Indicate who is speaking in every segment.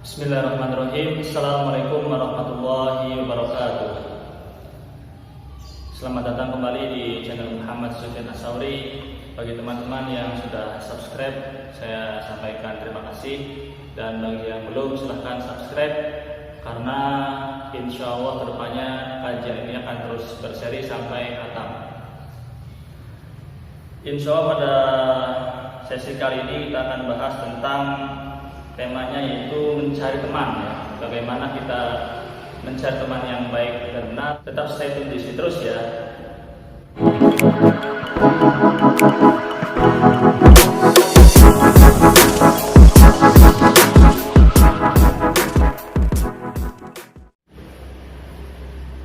Speaker 1: Bismillahirrahmanirrahim. Assalamualaikum warahmatullahi wabarakatuh. Selamat datang kembali di channel Muhammad Sufyan As-Sauri. Bagi teman-teman yang sudah subscribe, saya sampaikan terima kasih. Dan bagi yang belum, silahkan subscribe, karena insya Allah kedepannya kajian ini akan terus berseri sampai khatam. Insya Allah pada sesi kali ini kita akan bahas tentang temanya, yaitu mencari teman, ya. Bagaimana kita mencari teman yang baik dan benar. Tetap stay tune di sini terus ya.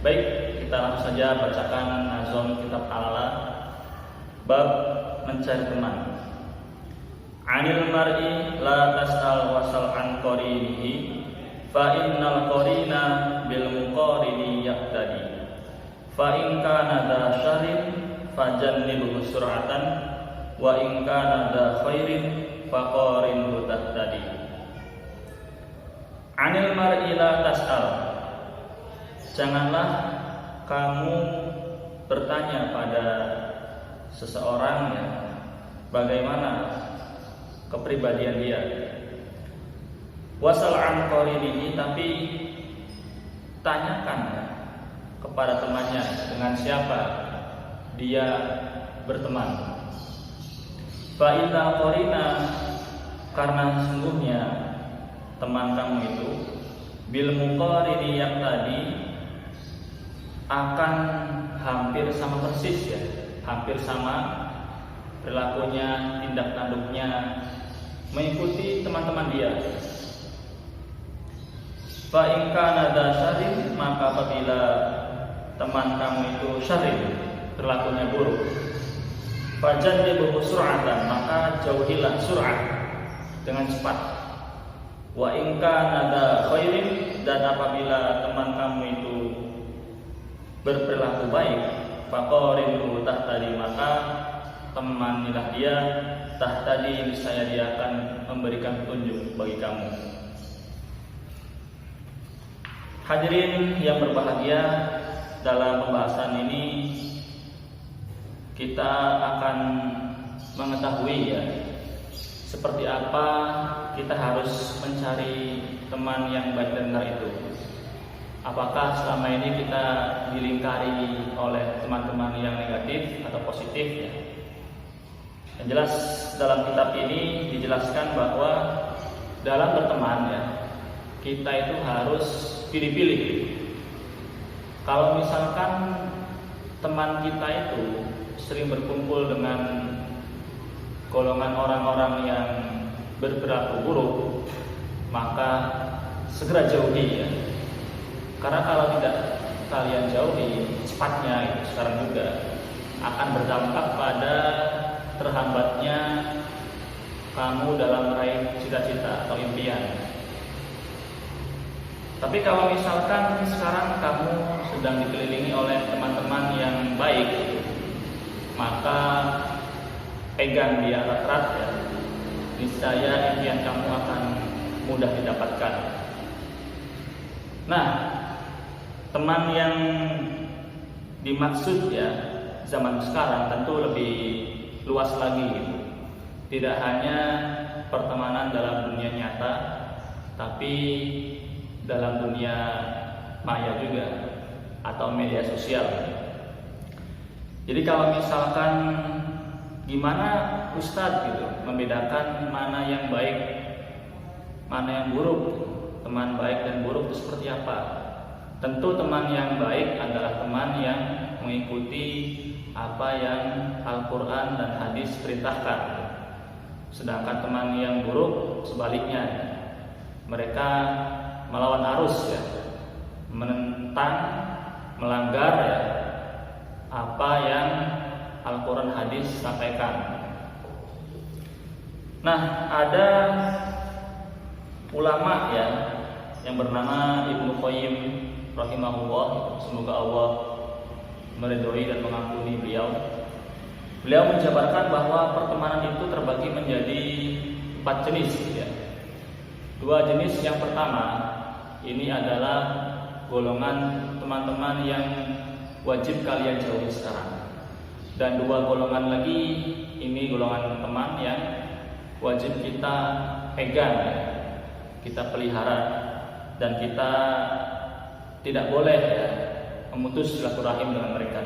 Speaker 1: Baik, kita langsung saja bacakan nazom kitab Al-Ala, bab mencari teman. Anil mar'i la tas'al wasal an qarinihi fa innal qarina bil muqarini yaqtadi fa in kana dha syarrin fajannibhu sur'atan wa in kana dha khairin faqarinhu tahtadi. Anil mar'i la tas'al, janganlah kamu bertanya pada seseorang ya, bagaimana kepribadian dia. Wasal an qarinihi, tapi tanyakan kepada temannya dengan siapa dia berteman. Fa inna qarina, karena sungguhnya teman kamu itu bil muqarini yang tadi akan hampir sama persis ya, hampir sama perilakunya, tindak tanduknya, mengikuti teman-teman dia. Fa in kana dha syarrin, maka apabila teman kamu itu syarrin, perilakunya buruk, fajannibhu sur'atan, maka jauhilah sur'at, dengan cepat. Wa in kana dha khairin, dan apabila teman kamu itu berperilaku baik, faqarinhu tahtadi, maka temanilah dia, tahtadi, niscaya dia akan memberikan petunjuk bagi kamu. Hadirin yang berbahagia, dalam pembahasan ini kita akan mengetahui ya, seperti apa kita harus mencari teman yang baik dan benar itu. Apakah selama ini kita dilingkari oleh teman-teman yang negatif atau positif ya? Yang jelas dalam kitab ini dijelaskan bahwa dalam berteman ya, kita itu harus pilih-pilih. Kalau misalkan teman kita itu sering berkumpul dengan golongan orang-orang yang berperilaku buruk, maka segera jauhi ya. Karena kalau tidak kalian jauhi, cepatnya itu sekarang juga akan berdampak pada terhambatnya kamu dalam meraih cita-cita atau impian. Tapi kalau misalkan sekarang kamu sedang dikelilingi oleh teman-teman yang baik, maka pegang dia erat-erat ya, niscaya impian kamu akan mudah didapatkan. Nah, teman yang dimaksud ya zaman sekarang tentu lebih luas lagi gitu. Tidak hanya pertemanan dalam dunia nyata, tapi dalam dunia maya juga, atau media sosial. Jadi kalau misalkan gimana Ustadz gitu membedakan mana yang baik, mana yang buruk, teman baik dan buruk itu seperti apa? Tentu teman yang baik adalah teman yang mengikuti apa yang Al-Quran dan hadis perintahkan. Sedangkan teman yang buruk sebaliknya, mereka melawan arus ya, menentang, melanggar ya, apa yang Al-Quran hadis sampaikan. Nah, ada ulama ya yang bernama Ibnu Qayyim rahimahullah, semoga Allah meridhoi dan mengampuni beliau. Beliau menjabarkan bahwa pertemanan itu terbagi menjadi 4 jenis ya. Dua jenis yang pertama ini adalah golongan teman-teman yang wajib kalian jauhi sekarang. Dan dua golongan lagi ini golongan teman yang wajib kita pegang, kita pelihara, dan kita tidak boleh memutus silaturahim dengan mereka.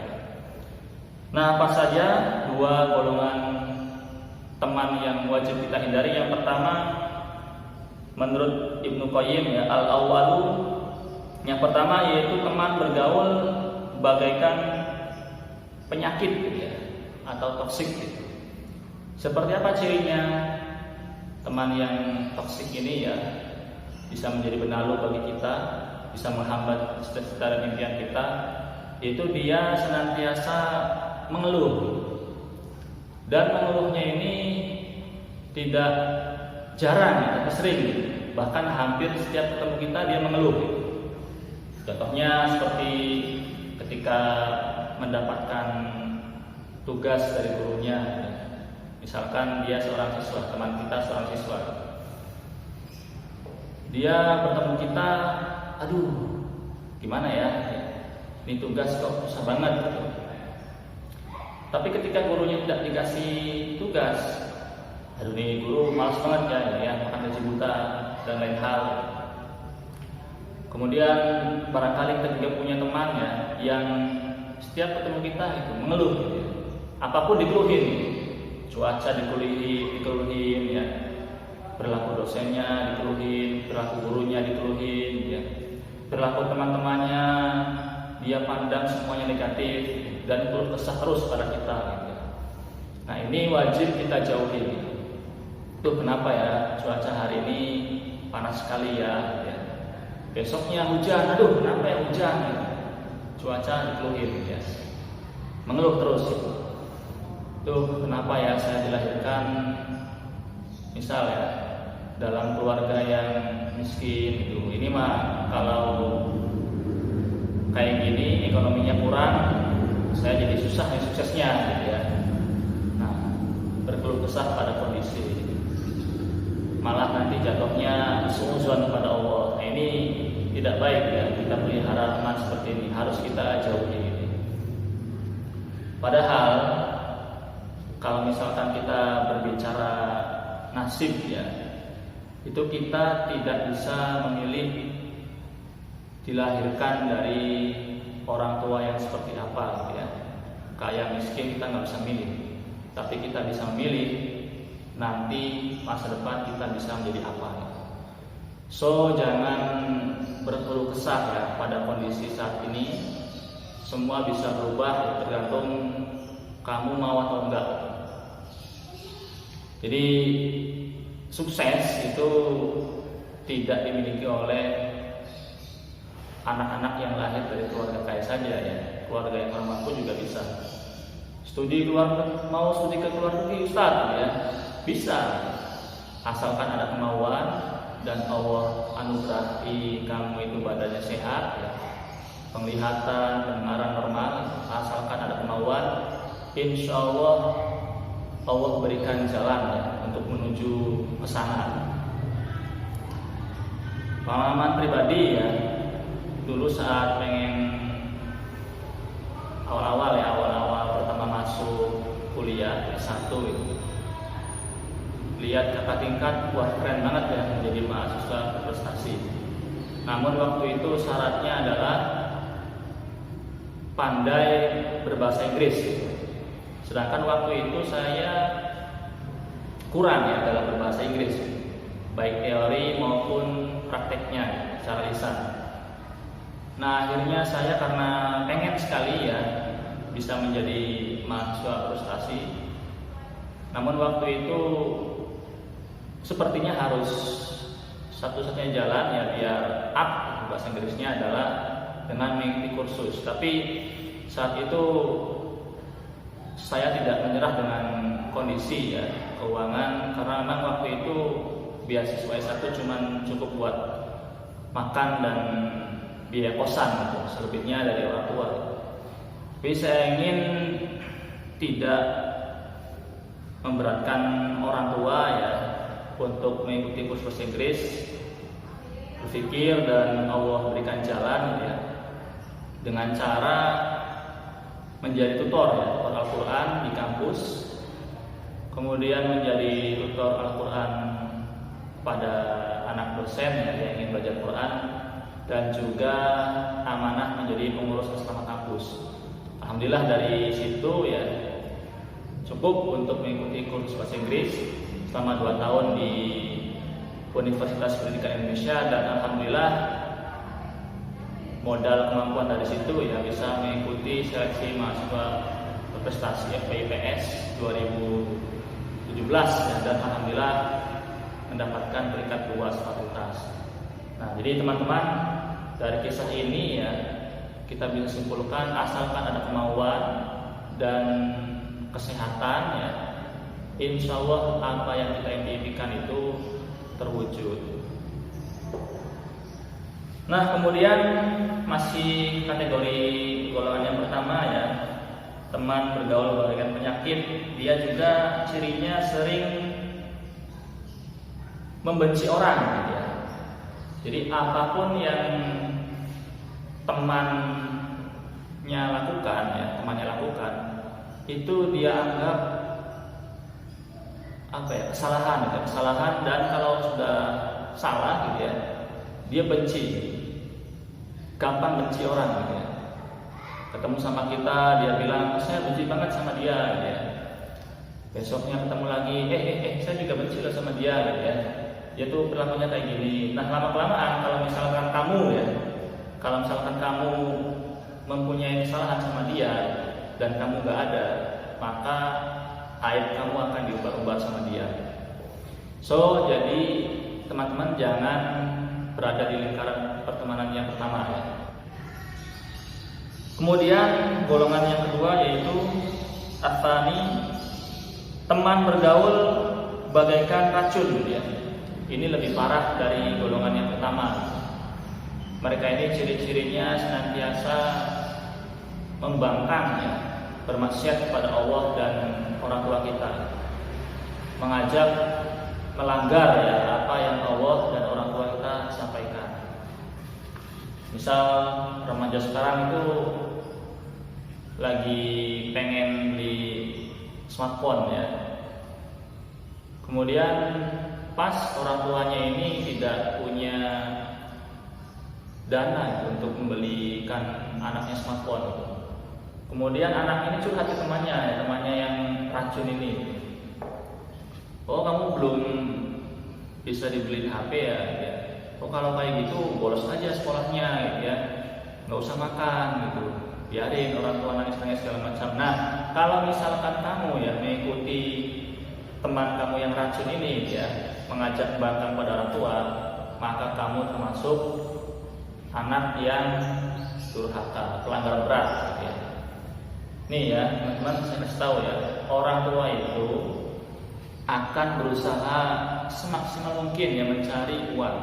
Speaker 1: Nah, apa saja dua golongan teman yang wajib kita hindari? Yang pertama, menurut Ibnu Qayyim al-awwalu, yang pertama yaitu teman bergaul bagaikan penyakit atau toksik. Seperti apa cirinya? Teman yang toksik ini bisa menjadi benalu bagi kita, bisa menghambat cita-cita dan impian kita. Yaitu dia senantiasa mengeluh, dan mengeluhnya ini tidak jarang tapi sering, bahkan hampir setiap ketemu kita dia mengeluh. Contohnya seperti ketika mendapatkan tugas dari gurunya, misalkan dia seorang siswa, teman kita seorang siswa, dia bertemu kita, aduh gimana ya, ini tugas kok susah banget gitu. Tapi ketika gurunya tidak dikasih tugas, aduh nih guru malas banget ya makan gaji buta dan lain hal. Kemudian barangkali kita juga punya teman yang setiap ketemu kita itu mengeluh, apapun dikeluhin, cuaca dikeluhin perilaku dosennya dikeluhin, perilaku gurunya dikeluhin, perilaku teman-temannya dia pandang semuanya negatif dan keluh kesah terus pada kita. Nah, ini wajib kita jauhi. Itu kenapa cuaca hari ini panas sekali besoknya hujan, aduh kenapa hujan, cuaca dikeluhin mengeluh terus. Itu kenapa saya dilahirkan misal dalam keluarga yang miskin itu. Ini mah kalau kayak gini ekonominya kurang, saya jadi susah suksesnya Nah, berkeluh kesah pada kondisi, malah nanti jatuhnya suudzon kepada Allah. Nah, ini tidak baik kita pelihara teman seperti ini, harus kita jauhi. Padahal kalau misalkan kita berbicara nasib itu kita tidak bisa memilih dilahirkan dari orang tua yang seperti apa Kaya miskin kita nggak bisa milih, tapi kita bisa memilih nanti masa depan kita bisa menjadi apa. So jangan berkeluh kesah pada kondisi saat ini. Semua bisa berubah tergantung kamu mau atau enggak. Jadi sukses itu tidak dimiliki oleh anak-anak yang lahir dari keluarga kaya saja keluarga yang kurang mampu juga bisa. Mau studi ke luar negeri Ustaz bisa, asalkan ada kemauan dan Allah anugerahi kamu itu badannya sehat, penglihatan, pendengaran normal, asalkan ada kemauan, insya Allah Allah berikan jalan untuk menuju ke sana. Pengalaman pribadi dulu saat pengen awal-awal pertama masuk kuliah S1 itu, lihat kakak tingkat, wah keren banget menjadi mahasiswa berprestasi. Namun waktu itu syaratnya adalah pandai berbahasa Inggris. Sedangkan waktu itu saya kurang dalam berbahasa Inggris, baik teori maupun prakteknya secara lisan. Nah, akhirnya saya karena pengen sekali bisa menjadi mahasiswa berprestasi. Namun waktu itu sepertinya harus satu-satunya jalan biar up bahasa Inggrisnya adalah dengan mengikuti kursus. Tapi saat itu saya tidak menyerah dengan kondisi keuangan, karena memang waktu itu beasiswa S1 cuma cukup buat makan dan biaya kosan selebihnya dari orang tua. Tapi saya ingin tidak memberatkan orang tua untuk mengikuti kursus bahasa Inggris. berpikir dan Allah berikan jalan ya, dengan cara menjadi tutor ya, tutor Al-Quran di kampus, kemudian menjadi tutor Al-Quran pada anak dosen ya, yang ingin belajar Quran, dan juga amanah menjadi pengurus asrama kampus. Alhamdulillah dari situ ya cukup untuk mengikuti kursus bahasa Inggris selama 2 tahun di Universitas Pendidikan Indonesia, dan alhamdulillah modal kemampuan dari situ ya bisa mengikuti seleksi mahasiswa berprestasi FPIPS 2017 ya, dan alhamdulillah mendapatkan peringkat 2 fakultas. Nah, jadi teman-teman, dari kisah ini ya kita bisa simpulkan asalkan ada kemauan dan kesehatan ya, insya Allah apa yang kita impikan itu terwujud. Nah, kemudian masih kategori golongan yang pertama ya, teman bergaul bagaikan penyakit. Dia juga cirinya sering membenci orang gitu ya. Jadi apapun yang temannya lakukan itu dia anggap kesalahan, dan kalau sudah salah gitu ya, dia benci, gampang benci orang gitu ya. Ketemu sama kita dia bilang saya benci banget sama dia gitu ya. Besoknya ketemu lagi saya juga benci loh sama dia gitu ya. Dia tuh perilakunya kayak gini. Nah, lama-kelamaan kalau misalkan kamu mempunyai kesalahan sama dia dan kamu gak ada, maka aib kamu akan diubah-ubah sama dia. So, jadi teman-teman jangan berada di lingkaran pertemanan yang pertama ya. Kemudian golongan yang kedua yaitu atsani, teman bergaul bagaikan racun gitu ya. Ini lebih parah dari golongan yang pertama. Mereka ini ciri-cirinya senantiasa membangkang ya, bermaksiat kepada Allah dan orang tua kita, mengajak melanggar ya apa yang Allah dan orang tua kita sampaikan. Misal remaja sekarang itu lagi pengen di smartphone ya, kemudian pas orang tuanya ini tidak punya dana untuk membelikan anaknya smartphone. Kemudian anak ini curhat ke temannya yang racun ini. Oh, kamu belum bisa dibeliin HP ya? Oh, kalau kayak gitu bolos aja sekolahnya gitu ya, nggak usah makan gitu, biarin orang tua nangis-nangis segala macam. Nah, kalau misalkan kamu ya mengikuti teman kamu yang racun ini ya, mengajak bangkang pada orang tua, maka kamu termasuk anak yang durhaka, pelanggar berat gitu ya. Nih ya teman-teman, saya kasih tahu ya, orang tua itu akan berusaha semaksimal mungkin ya mencari uang,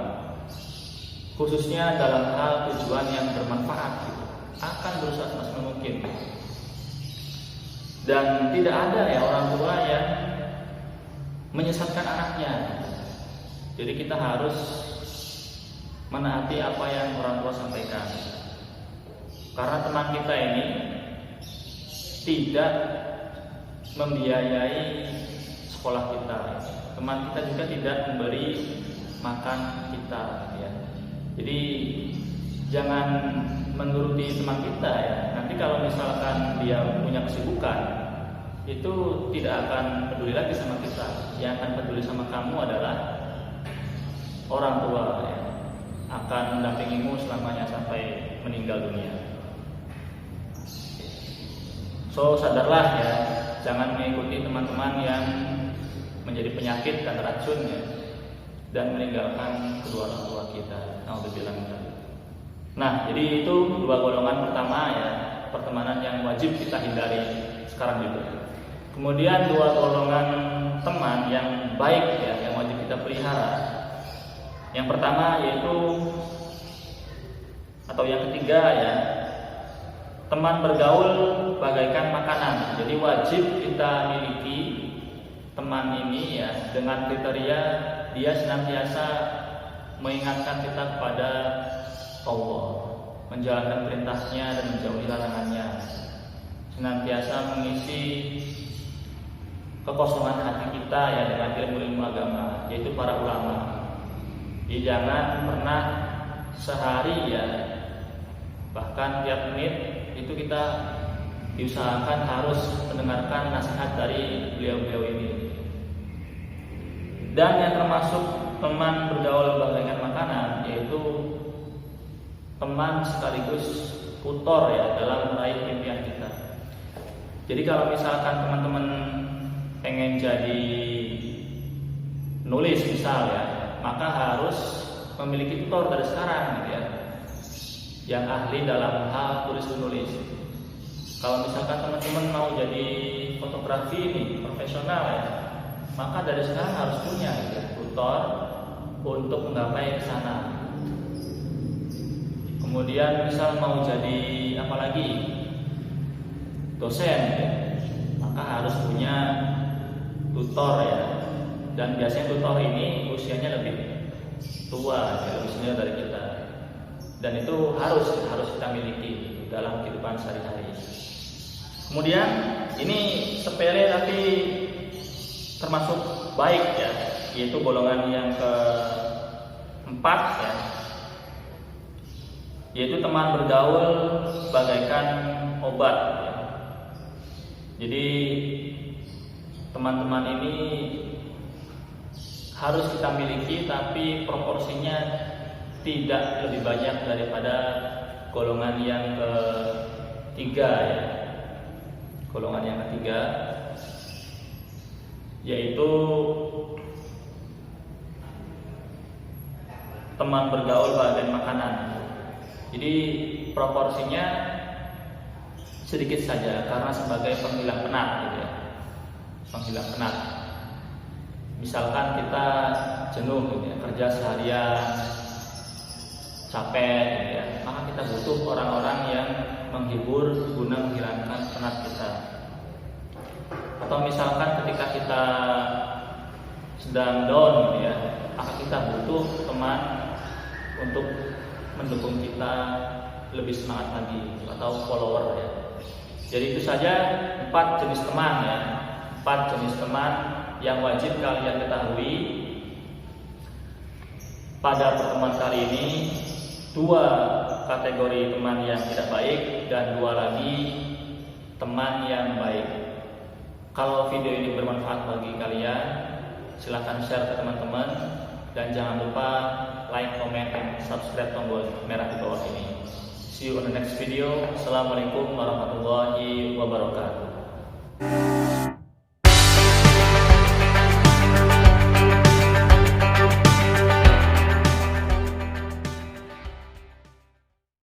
Speaker 1: khususnya dalam hal tujuan yang bermanfaat gitu. Akan berusaha semaksimal mungkin, dan tidak ada ya orang tua yang menyesatkan anaknya. Jadi kita harus menaati apa yang orang tua sampaikan, karena teman kita ini tidak membiayai sekolah kita, teman kita juga tidak memberi makan kita ya. Jadi jangan menuruti teman kita ya. Nanti kalau misalkan dia punya kesibukan, itu tidak akan peduli lagi sama kita. Yang akan peduli sama kamu adalah orang tua ya, akan mendampingimu selamanya sampai meninggal dunia. So, sadarlah ya, jangan mengikuti teman-teman yang menjadi penyakit dan racun ya, dan meninggalkan kedua orang tua kita. Nah, jadi itu dua golongan pertama ya, pertemanan yang wajib kita hindari sekarang juga. Kemudian dua golongan teman yang baik ya, yang wajib kita pelihara. Yang pertama yaitu, atau yang ketiga ya, teman bergaul bagaikan makanan. Jadi wajib kita miliki teman ini ya dengan kriteria dia senantiasa mengingatkan kita kepada Allah, menjalankan perintahnya dan menjauhi larangannya, senantiasa mengisi kekosongan hati kita ya dengan ilmu-ilmu agama, yaitu para ulama. Jadi jangan pernah sehari ya, bahkan tiap menit itu kita diusahakan harus mendengarkan nasihat dari beliau-beliau ini. Dan yang termasuk teman bergaul bagaikan makanan, yaitu teman sekaligus tutor ya dalam meraih impian kita. Jadi kalau misalkan teman-teman pengen jadi nulis misal ya, maka harus memiliki tutor dari sekarang gitu ya, yang ahli dalam hal tulis menulis. Kalau misalkan teman-teman mau jadi fotografi ini profesional ya, maka dari sekarang harus punya gitu ya, tutor untuk menggapai ke sana. Kemudian misal mau jadi apalagi dosen ya, maka harus punya tutor ya. Dan biasanya tutor ini usianya lebih tua ya, lebih senior dari kita. Dan itu harus kita miliki dalam kehidupan sehari-hari. Kemudian ini sepele tapi termasuk baik ya, yaitu golongan yang keempat ya, yaitu teman bergaul bagaikan obat ya. Jadi teman-teman ini harus kita miliki, tapi proporsinya tidak lebih banyak daripada golongan yang ketiga ya. Golongan yang ketiga yaitu teman bergaul bagaikan makanan. Jadi proporsinya sedikit saja karena sebagai penghilang penat gitu ya. Penghilang penat. Misalkan kita jenuh gitu ya, kerja seharian capek gitu ya, maka kita butuh orang-orang yang menghibur guna menghilangkan penat kita. Atau misalkan ketika kita sedang down gitu ya, maka kita butuh teman untuk mendukung kita lebih semangat lagi, atau follower ya. Jadi itu saja 4 jenis teman ya, 4 jenis teman yang wajib kalian ketahui. Pada pertemuan kali ini 2 kategori teman yang tidak baik dan 2 lagi teman yang baik. Kalau video ini bermanfaat bagi kalian, silahkan share ke teman-teman, dan jangan lupa like, comment, dan subscribe tombol merah di bawah ini. See you on the next video. Assalamualaikum warahmatullahi wabarakatuh.